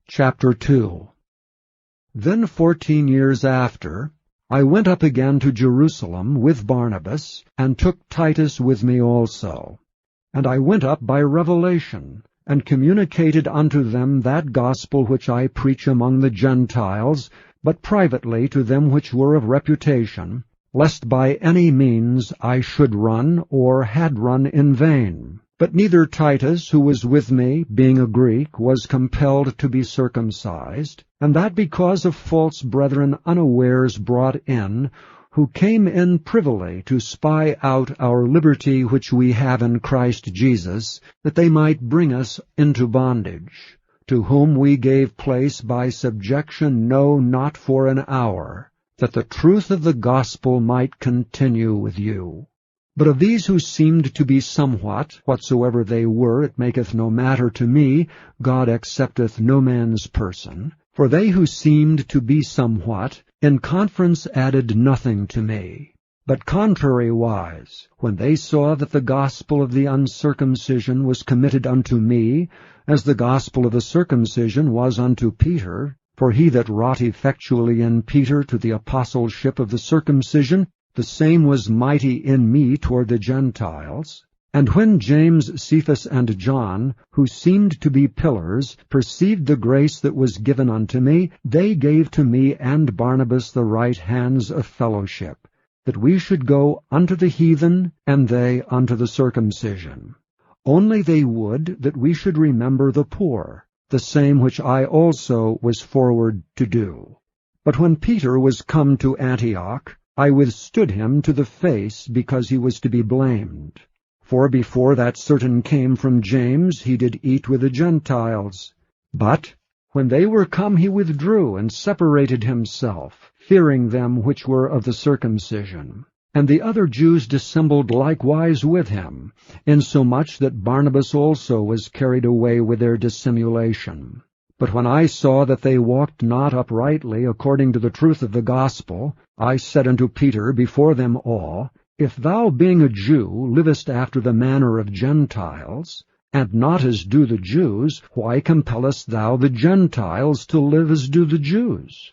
Chapter 2. Then 14 years after, I went up again to Jerusalem with Barnabas, and took Titus with me also. And I went up by revelation, and communicated unto them that gospel which I preach among the Gentiles, but privately to them which were of reputation, lest by any means I should run, or had run in vain. But neither Titus, who was with me, being a Greek, was compelled to be circumcised, and that because of false brethren unawares brought in, who came in privily to spy out our liberty which we have in Christ Jesus, that they might bring us into bondage, to whom we gave place by subjection, no, not for an hour, that the truth of the gospel might continue with you. But of these who seemed to be somewhat, whatsoever they were, it maketh no matter to me, God accepteth no man's person. For they who seemed to be somewhat, in conference added nothing to me. But contrariwise, when they saw that the gospel of the uncircumcision was committed unto me, as the gospel of the circumcision was unto Peter, for he that wrought effectually in Peter to the apostleship of the circumcision, the same was mighty in me toward the Gentiles. And when James, Cephas, and John, who seemed to be pillars, perceived the grace that was given unto me, they gave to me and Barnabas the right hands of fellowship, that we should go unto the heathen, and they unto the circumcision. Only they would that we should remember the poor, the same which I also was forward to do. But when Peter was come to Antioch, I withstood him to the face, because he was to be blamed. For before that certain came from James, he did eat with the Gentiles. But when they were come, he withdrew, and separated himself, fearing them which were of the circumcision. And the other Jews dissembled likewise with him, insomuch that Barnabas also was carried away with their dissimulation. But when I saw that they walked not uprightly according to the truth of the gospel, I said unto Peter before them all, If thou, being a Jew, livest after the manner of Gentiles, and not as do the Jews, why compellest thou the Gentiles to live as do the Jews?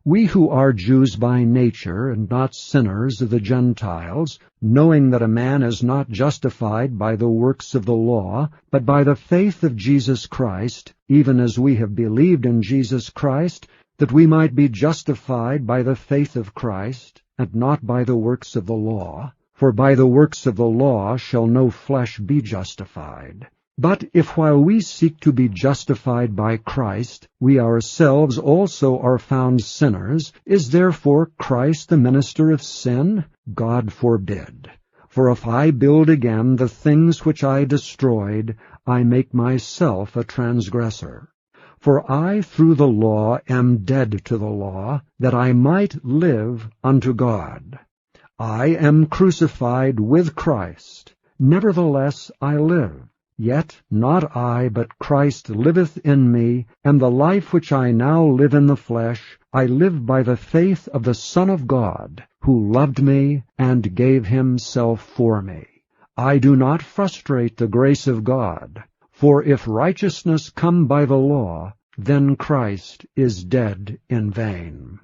We who are Jews by nature, and not sinners of the Gentiles, knowing that a man is not justified by the works of the law, but by the faith of Jesus Christ, even as we have believed in Jesus Christ, that we might be justified by the faith of Christ, and not by the works of the law. For by the works of the law shall no flesh be justified. But if while we seek to be justified by Christ, we ourselves also are found sinners, is therefore Christ the minister of sin? God forbid. For if I build again the things which I destroyed, I make myself a transgressor. For I through the law am dead to the law, that I might live unto God. I am crucified with Christ. Nevertheless I live. Yet not I, but Christ liveth in me, and the life which I now live in the flesh, I live by the faith of the Son of God, who loved me and gave himself for me. I do not frustrate the grace of God, for if righteousness come by the law, then Christ is dead in vain.